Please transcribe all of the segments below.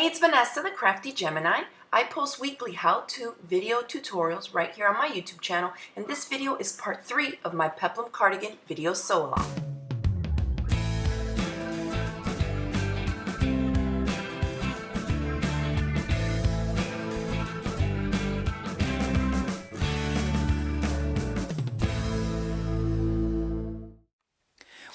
Hey, it's Vanessa, the Crafty Gemini. I post weekly how-to video tutorials right here on my YouTube channel, and this video is part 3 of my Peplum cardigan video sew-along.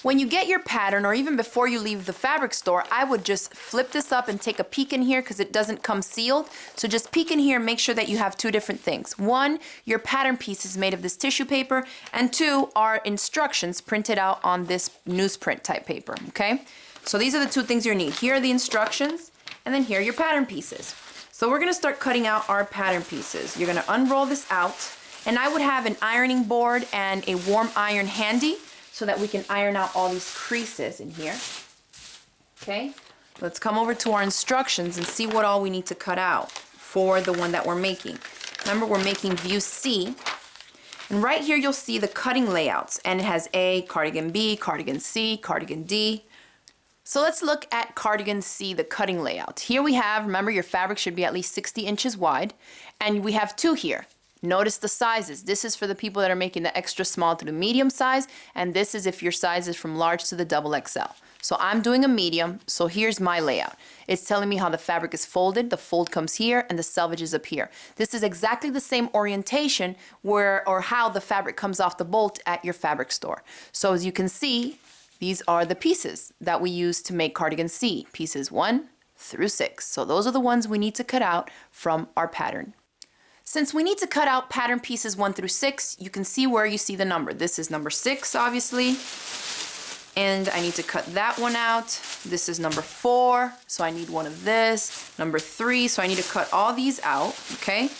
When you get your pattern, or even before you leave the fabric store, I would just flip this up and take a peek in here because it doesn't come sealed. So just peek in here and make sure that you have two different things. One, your pattern piece is made of this tissue paper, and two, are instructions printed out on this newsprint type paper, okay? So these are the two things you need. Here are the instructions, and then here are your pattern pieces. So we're gonna start cutting out our pattern pieces. You're gonna unroll this out, and I would have an ironing board and a warm iron handy, so that we can iron out all these creases in here. Okay, let's come over to our instructions and see what all we need to cut out for the one that we're making. Remember, we're making view C, and right here you'll see the cutting layouts, and it has A, cardigan B, cardigan C, cardigan D. So let's look at cardigan C, the cutting layout. Here we have, remember, your fabric should be at least 60 inches wide, and we have two here. Notice the sizes. This is for the people that are making the extra small to the medium size, and this is if your size is from large to the double XL. So I'm doing a medium, so here's my layout. It's telling me how the fabric is folded. The fold comes here and the selvage is up here. This is exactly the same orientation or how the fabric comes off the bolt at your fabric store. So as you can see, these are the pieces that we use to make cardigan C, pieces 1 through 6. So those are the ones we need to cut out from our pattern. Since we need to cut out pattern pieces 1 through 6, you can see where you see the number. This is number 6, obviously, and I need to cut that one out. This is number 4, so I need one of this. Number 3, so I need to cut all these out, okay?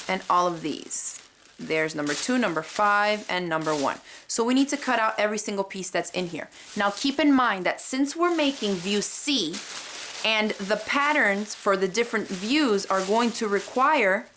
And all of these. There's number 2, number 5, and number 1. So we need to cut out every single piece that's in here. Now keep in mind that since we're making view C, and the patterns for the different views are going to require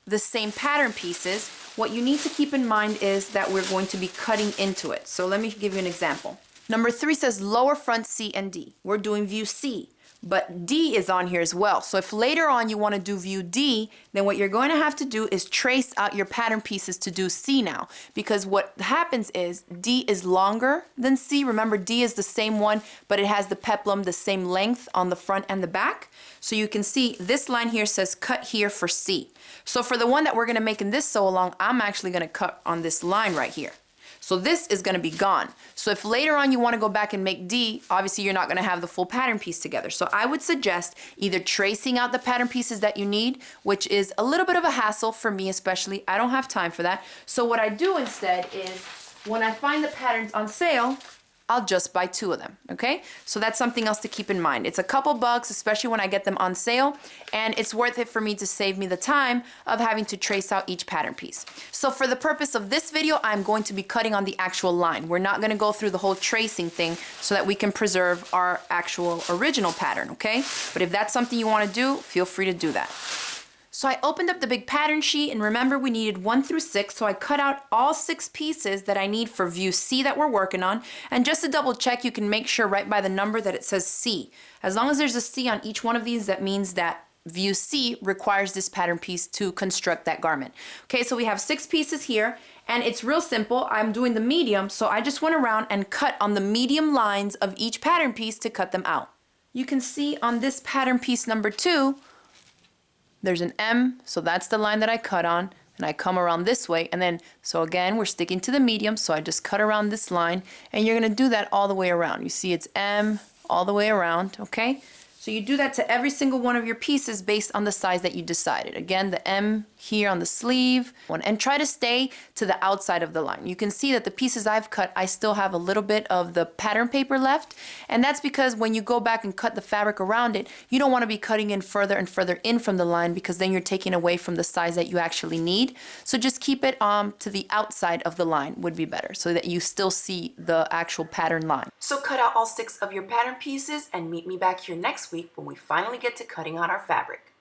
the same pattern pieces, what you need to keep in mind is that we're going to be cutting into it. So let me give you an example. Number 3 says lower front C and D. We're doing view C, but D is on here as well. So if later on you want to do view D, then what you're going to have to do is trace out your pattern pieces to do C now. Because what happens is D is longer than C. Remember, D is the same one, but it has the peplum, the same length on the front and the back. So you can see this line here says cut here for C. So for the one that we're going to make in this sew along, I'm actually going to cut on this line right here. So this is going to be gone. So if later on you want to go back and make D, obviously you're not going to have the full pattern piece together. So I would suggest either tracing out the pattern pieces that you need, which is a little bit of a hassle for me especially. I don't have time for that. So what I do instead is when I find the patterns on sale, I'll just buy 2 of them, okay? So that's something else to keep in mind. It's a couple bucks, especially when I get them on sale, and it's worth it for me to save me the time of having to trace out each pattern piece. So for the purpose of this video, I'm going to be cutting on the actual line. We're not gonna go through the whole tracing thing so that we can preserve our actual original pattern, okay? But if that's something you wanna do, feel free to do that. So I opened up the big pattern sheet, and remember we needed 1 through 6, so I cut out all 6 pieces that I need for view C that we're working on. And just to double check, you can make sure right by the number that it says C. As long as there's a C on each one of these, that means that view C requires this pattern piece to construct that garment. Okay, so we have 6 pieces here, and it's real simple. I'm doing the medium, so I just went around and cut on the medium lines of each pattern piece to cut them out. You can see on this pattern piece number 2, there's an M, so that's the line that I cut on, and I come around this way, and then, so again, we're sticking to the medium, so I just cut around this line, and you're gonna do that all the way around. You see it's M all the way around, okay? So you do that to every single one of your pieces based on the size that you decided. Again, the M here on the sleeve, and try to stay to the outside of the line. You can see that the pieces I've cut, I still have a little bit of the pattern paper left, and that's because when you go back and cut the fabric around it, you don't want to be cutting in further and further in from the line, because then you're taking away from the size that you actually need. So just keep it to the outside of the line would be better, so that you still see the actual pattern line. So cut out all 6 of your pattern pieces and meet me back here next week when we finally get to cutting out our fabric.